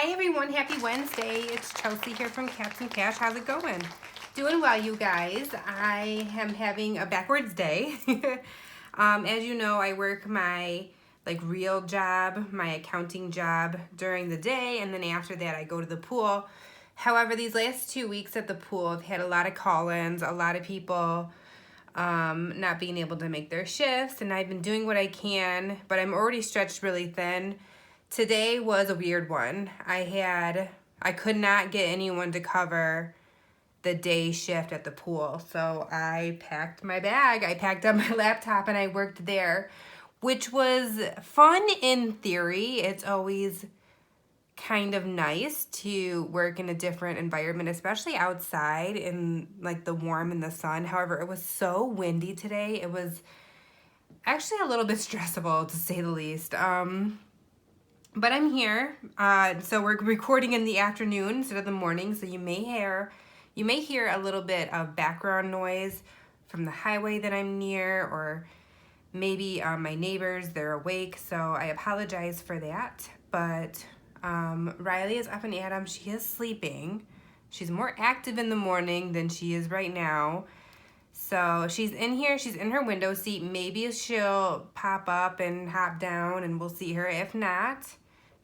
Hi everyone, happy Wednesday. It's Chelsea here from Cats and Cash. How's it going? Doing well, you guys. I am having a backwards day. As you know, I work my real job, my accounting job during the day, and then after that I go to the pool. However, these last 2 weeks at the pool, I've had a lot of call-ins, a lot of people not being able to make their shifts, and I've been doing what I can, but I'm already stretched really thin. Today was a weird one. I could not get anyone to cover the day shift at the pool, so I packed my bag, I packed up my laptop, and I worked there, which was fun in theory. It's always kind of nice to work in a different environment, especially outside in the warm and the sun. However, it was so windy today. It was actually a little bit stressful, to say the least. But I'm here, so we're recording in the afternoon instead of the morning, so you may hear a little bit of background noise from the highway that I'm near, or maybe my neighbors, they're awake, so I apologize for that. But Riley is up and Adam, she is sleeping. She's more active in the morning than she is right now. So she's in here, she's in her window seat. Maybe she'll pop up and hop down and we'll see her. If not,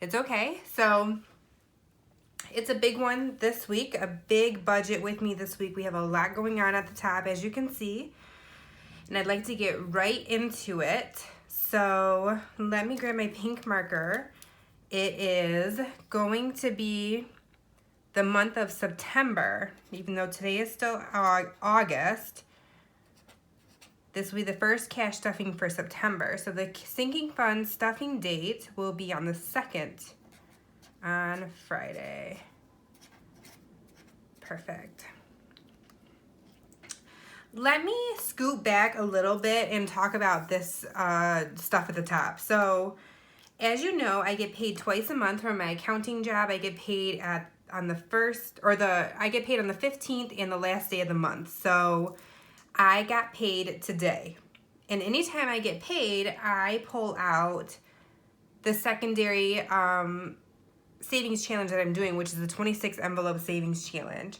it's okay. So it's a big one this week, a big budget with me this week. We have a lot going on at the top, as you can see, and I'd like to get right into it. So let me grab my pink marker. It is going to be the month of September, even though today is still August. This will be the first cash stuffing for September. So the sinking fund stuffing date will be on the 2nd, on Friday. Perfect. Let me scoot back a little bit and talk about this stuff at the top. So as you know, I get paid twice a month for my accounting job. I get paid on the 15th and the last day of the month. So I got paid today. And anytime I get paid, I pull out the secondary savings challenge that I'm doing, which is the 26 envelope savings challenge.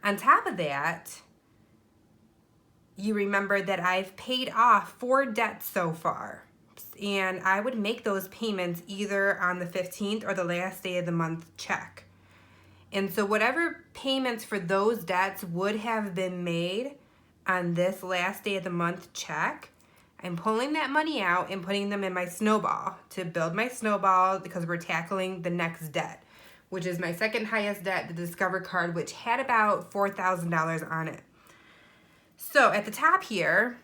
On top of that, you remember that I've paid off 4 debts so far. And I would make those payments either on the 15th or the last day of the month check. And so whatever payments for those debts would have been made on this last day of the month check, I'm pulling that money out and putting them in my snowball to build my snowball, because we're tackling the next debt, which is my second highest debt, the Discover card, which had about $4,000 on it. So at the top here,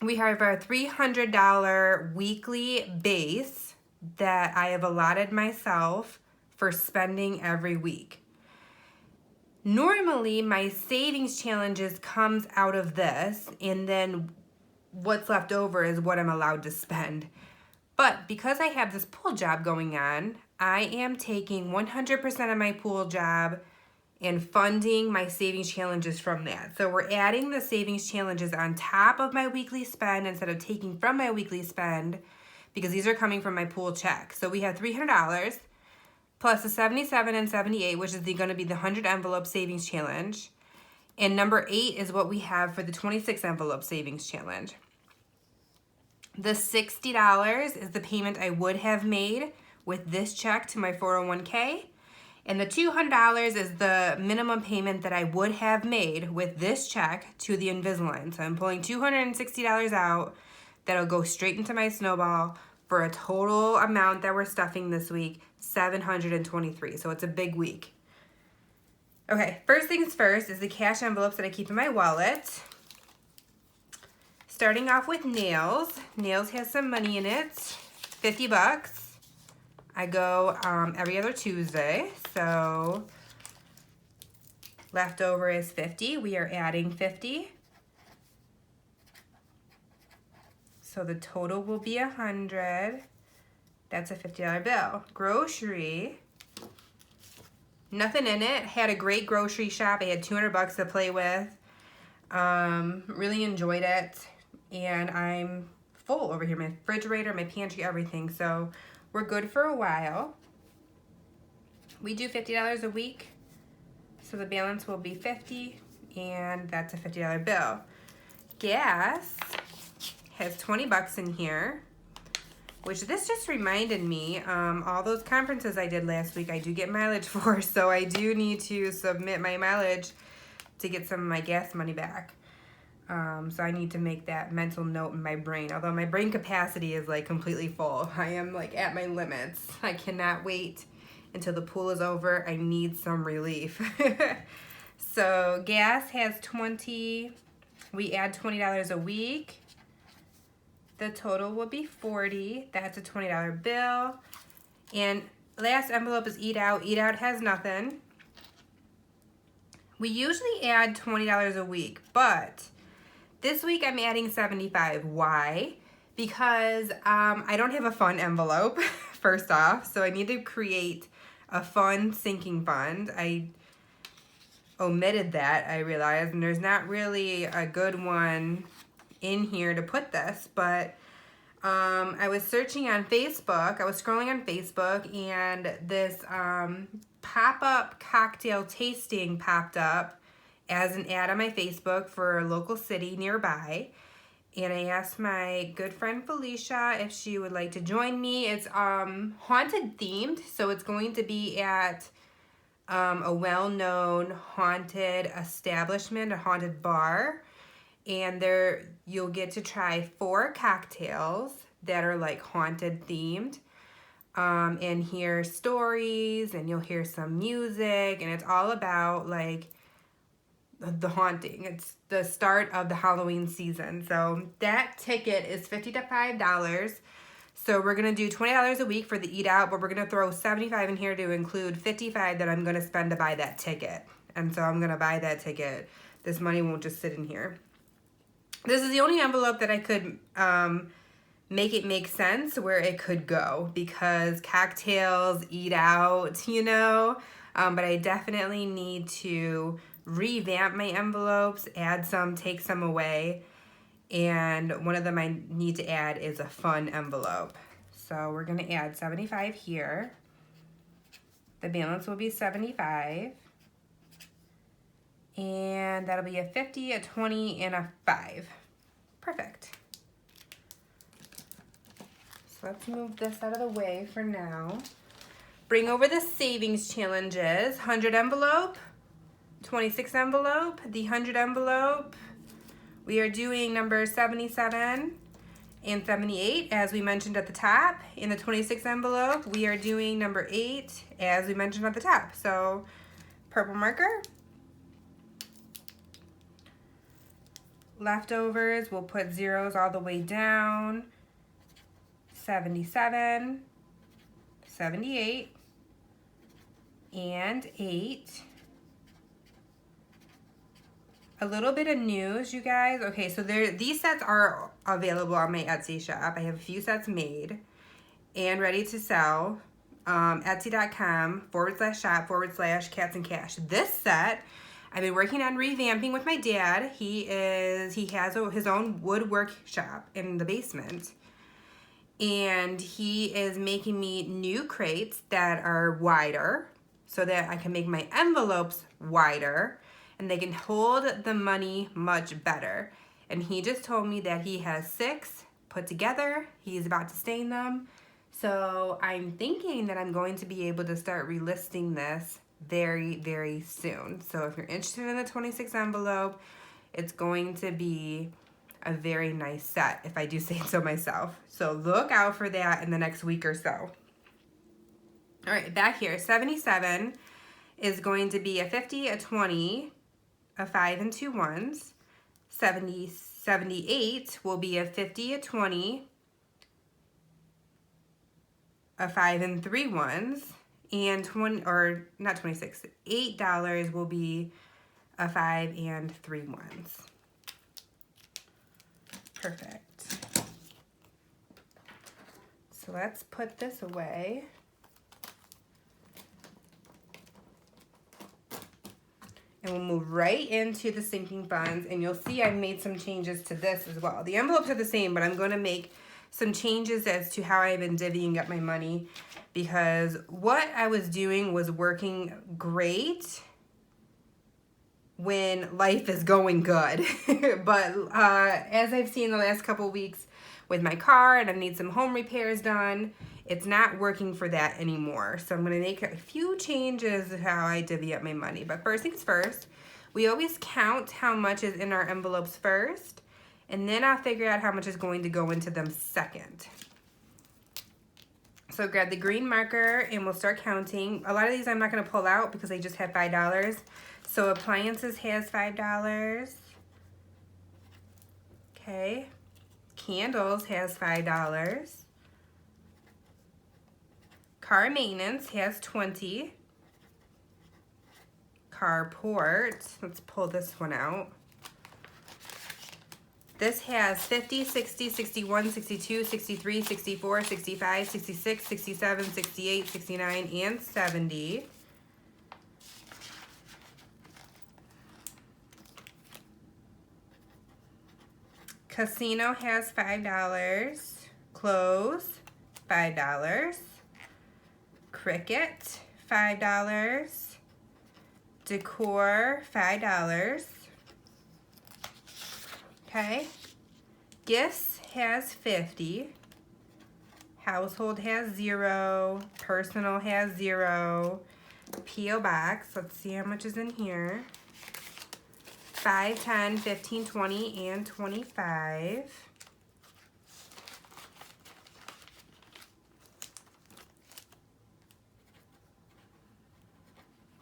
we have our $300 weekly base that I have allotted myself for spending every week. Normally, my savings challenges comes out of this, and then what's left over is what I'm allowed to spend. But because I have this pool job going on, I am taking 100% of my pool job and funding my savings challenges from that. So we're adding the savings challenges on top of my weekly spend instead of taking from my weekly spend, because these are coming from my pool check. So we have $300 plus the 77 and 78, which is going to be the 100 envelope savings challenge. And number 8 is what we have for the 26 envelope savings challenge. The $60 is the payment I would have made with this check to my 401k. And the $200 is the minimum payment that I would have made with this check to the Invisalign. So I'm pulling $260 out that'll go straight into my snowball for a total amount that we're stuffing this week, $723. So it's a big week. Okay, first things first is the cash envelopes that I keep in my wallet. Starting off with nails. Nails has some money in it, 50 bucks. I go every other Tuesday, so leftover is 50. We are adding 50. So the total will be 100. That's a $50 bill. Grocery, nothing in it. Had a great grocery shop. I had 200 bucks to play with. Really enjoyed it. And I'm full over here. My refrigerator, my pantry, everything. So we're good for a while. We do $50 a week, so the balance will be $50, and that's a $50 bill. Gas has 20 bucks in here, which this just reminded me, all those conferences I did last week, I do get mileage for, so I do need to submit my mileage to get some of my gas money back. So I need to make that mental note in my brain, although my brain capacity is like completely full. I am like at my limits. I cannot wait until the pool is over. I need some relief. So gas has 20, we add $20 a week. The total will be 40. That's a $20 bill. And last envelope is Eat Out. Eat Out has nothing. We usually add $20 a week, but this week I'm adding $75. Why? Because I don't have a fun envelope, first off, so I need to create a fun sinking fund. I omitted that, I realized, and there's not really a good one in here to put this, but I was searching on Facebook. I was scrolling on Facebook, and this pop-up cocktail tasting popped up as an ad on my Facebook for a local city nearby. And I asked my good friend Felicia if she would like to join me. It's haunted themed, so it's going to be at a well-known haunted establishment, a haunted bar. And there you'll get to try 4 cocktails that are like haunted themed, and hear stories, and you'll hear some music, and it's all about like the haunting. It's the start of the Halloween season. So that ticket is $55. So we're gonna do $20 a week for the Eat Out, but we're gonna throw $75 in here to include $55 that I'm gonna spend to buy that ticket. And so I'm gonna buy that ticket. This money won't just sit in here. This is the only envelope that I could make it make sense where it could go, because cocktails, Eat Out, you know, but I definitely need to revamp my envelopes, add some, take some away, and one of them I need to add is a fun envelope. So we're gonna add 75 here. The balance will be 75. And that'll be a 50, a 20, and a 5. Perfect. So let's move this out of the way for now. Bring over the savings challenges. 100 envelope, 26 envelope, the 100 envelope. We are doing number 77 and 78, as we mentioned at the top. In the 26 envelope, we are doing number 8, as we mentioned at the top. So, purple marker. Leftovers, we'll put zeros all the way down. 77, 78, and 8. A little bit of news, you guys. Okay, so these sets are available on my Etsy shop. I have a few sets made and ready to sell. Etsy.com/shop/Cats and Cash. This set I've been working on revamping with my dad. He has his own woodwork shop in the basement, and he is making me new crates that are wider so that I can make my envelopes wider and they can hold the money much better. And he just told me that he has 6 put together. He's about to stain them. So I'm thinking that I'm going to be able to start relisting this very, very soon. So if you're interested in the 26 envelope, it's going to be a very nice set, if I do say so myself. So look out for that in the next week or so. All right, back here, 77 is going to be a 50, a 20, a 5 and 2 ones. 78 will be a 50, a 20, a 5 and 3 ones. And $8 will be a 5 and 3 ones. Perfect. So let's put this away. And we'll move right into the sinking funds, and you'll see I've made some changes to this as well. The envelopes are the same, but I'm going to make some changes as to how I've been divvying up my money. because what I was doing was working great when life is going good. But as I've seen the last couple weeks with my car and I need some home repairs done, it's not working for that anymore. So I'm gonna make a few changes to how I divvy up my money. But first things first, we always count how much is in our envelopes first, and then I'll figure out how much is going to go into them second. So grab the green marker and we'll start counting. A lot of these I'm not gonna pull out because they just have $5. So appliances has $5. Okay. Candles has $5. Car maintenance has $20. Carport, let's pull this one out. This has 50, 60, 61, 62, 63, 64, 65, 66, 67, 68, 69, and 70. Casino has $5. Clothes, $5. Cricket, $5. Decor, $5. Okay. Gifts has 50. Household has 0. Personal has 0. P.O. Box, let's see how much is in here. 5, 10, 15, 20, and 25.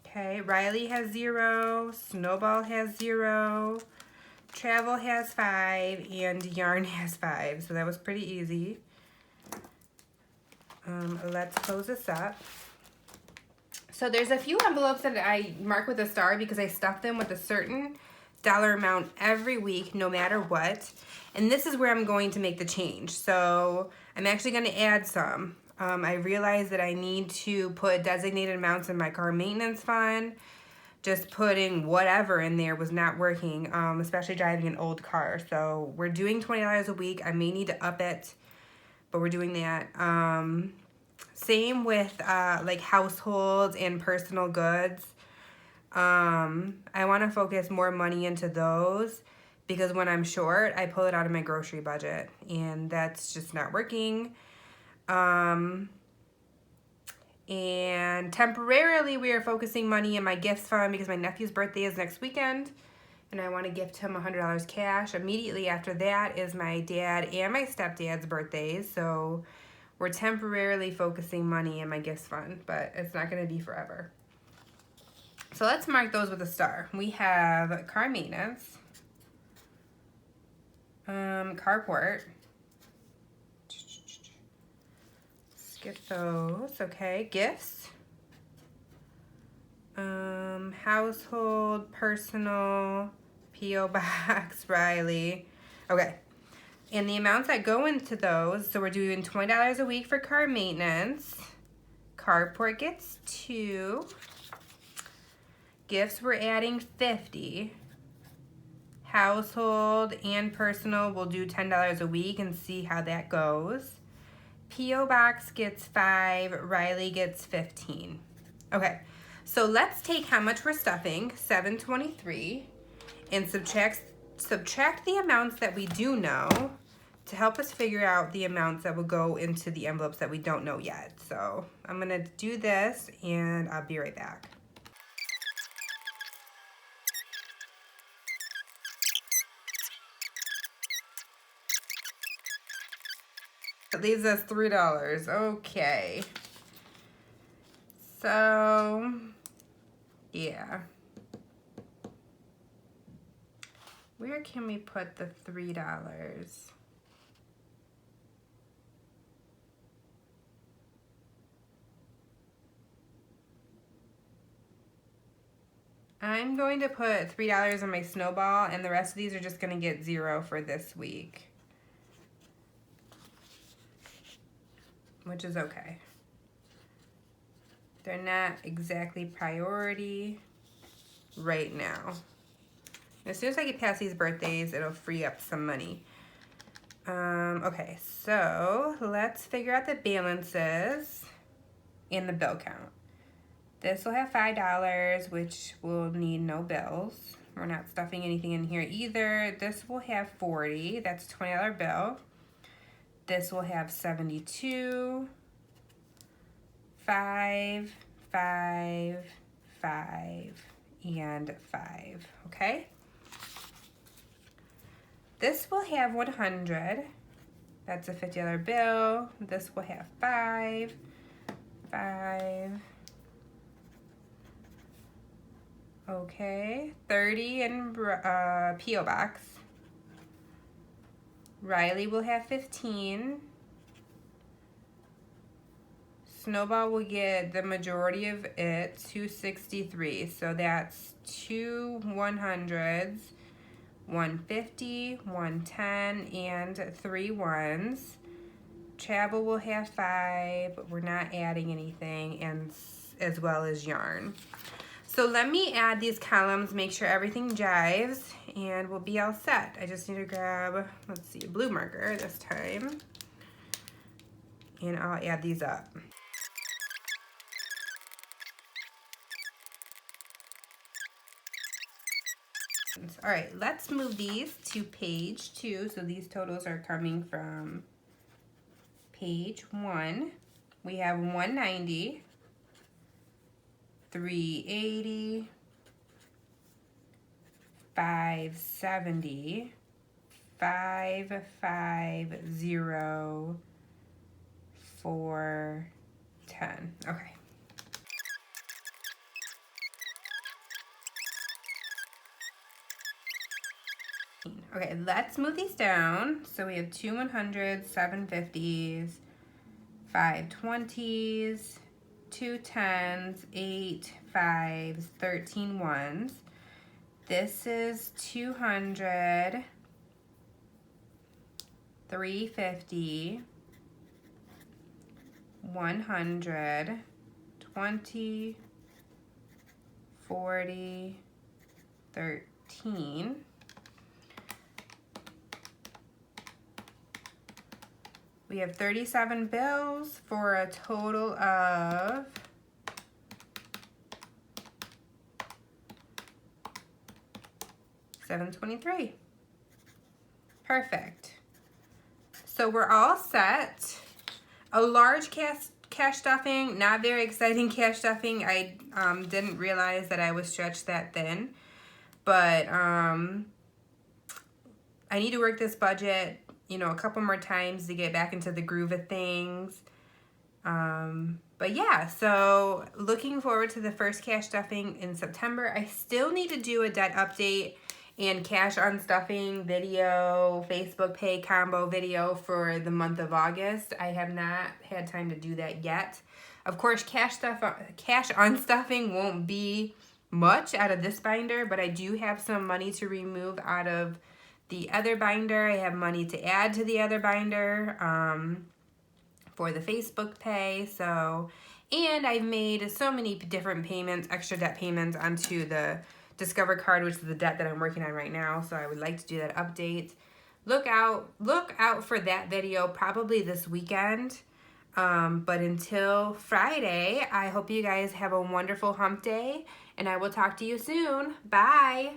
Okay, Riley has 0. Snowball has 0. Travel has 5, and yarn has 5, so that was pretty easy. Let's close this up. So there's a few envelopes that I mark with a star because I stuff them with a certain dollar amount every week, no matter what. And this is where I'm going to make the change. So I'm actually going to add some. I realized that I need to put designated amounts in my car maintenance fund. Just putting whatever in there was not working, especially driving an old car. So we're doing $20 a week. I may need to up it, but we're doing that. Same with like household and personal goods. I want to focus more money into those because when I'm short, I pull it out of my grocery budget, and that's just not working. And temporarily we are focusing money in my gifts fund because my nephew's birthday is next weekend and I want to gift him $100 cash. Immediately after that is my dad and my stepdad's birthdays, so we're temporarily focusing money in my gifts fund, but it's not going to be forever. So let's mark those with a star. We have car maintenance, carport. Get those, okay. Gifts, household, personal, P.O. Box, Riley. Okay, and the amounts that go into those, so we're doing $20 a week for car maintenance. Carport gets 2. Gifts, we're adding 50. Household and personal, we'll do $10 a week and see how that goes. P.O. Box gets 5, Riley gets 15. Okay, so let's take how much we're stuffing, $723, and subtract the amounts that we do know to help us figure out the amounts that will go into the envelopes that we don't know yet. So I'm gonna do this and I'll be right back. It leaves us $3. Okay. So, yeah. Where can we put the $3? I'm going to put $3 in my snowball, and the rest of these are just going to get 0 for this week. Which is okay. They're not exactly priority right now. As soon as I get past these birthdays, it'll free up some money. Okay, so let's figure out the balances. and the bill count. This will have $5, which will need no bills. We're not stuffing anything in here either. This will have 40, that's a $20 bill. This will have 72, 5, 5, 5, and 5, okay? This will have 100, that's a $50 bill. This will have 5, 5, okay, 30 in P.O. Box. Riley will have 15. Snowball will get the majority of it, 263. So that's 2 100s, 150, 110, and 3 ones. Travel will have 5, but we're not adding anything, and as well as yarn. So let me add these columns, make sure everything jives, and we'll be all set. I just need to grab, let's see, a blue marker this time, and I'll add these up. All right, let's move these to page 2. So these totals are coming from page 1. We have 190, 380, 570, 550, 410. Okay. Okay, let's move these down. So we have 2 100s, 750s, 5 20s, 2 10s, 8 5s, 13 ones. This is 200, 350, 100, 20, 40, 13. We have 37 bills for a total of $723. Perfect. So we're all set. A large cash stuffing, not very exciting cash stuffing. I didn't realize that I was stretched that thin, but I need to work this budget, you know, a couple more times to get back into the groove of things. But yeah, so looking forward to the first cash stuffing in September. I still need to do a debt update and cash unstuffing video, Facebook pay combo video for the month of August. I have not had time to do that yet. Of course, cash unstuffing won't be much out of this binder, but I do have some money to remove out of the other binder. I have money to add to the other binder for the Facebook pay. So, and I've made so many different payments, extra debt payments onto the Discover card, which is the debt that I'm working on right now. So I would like to do that update. Look out for that video probably this weekend. But until Friday, I hope you guys have a wonderful hump day, and I will talk to you soon. Bye.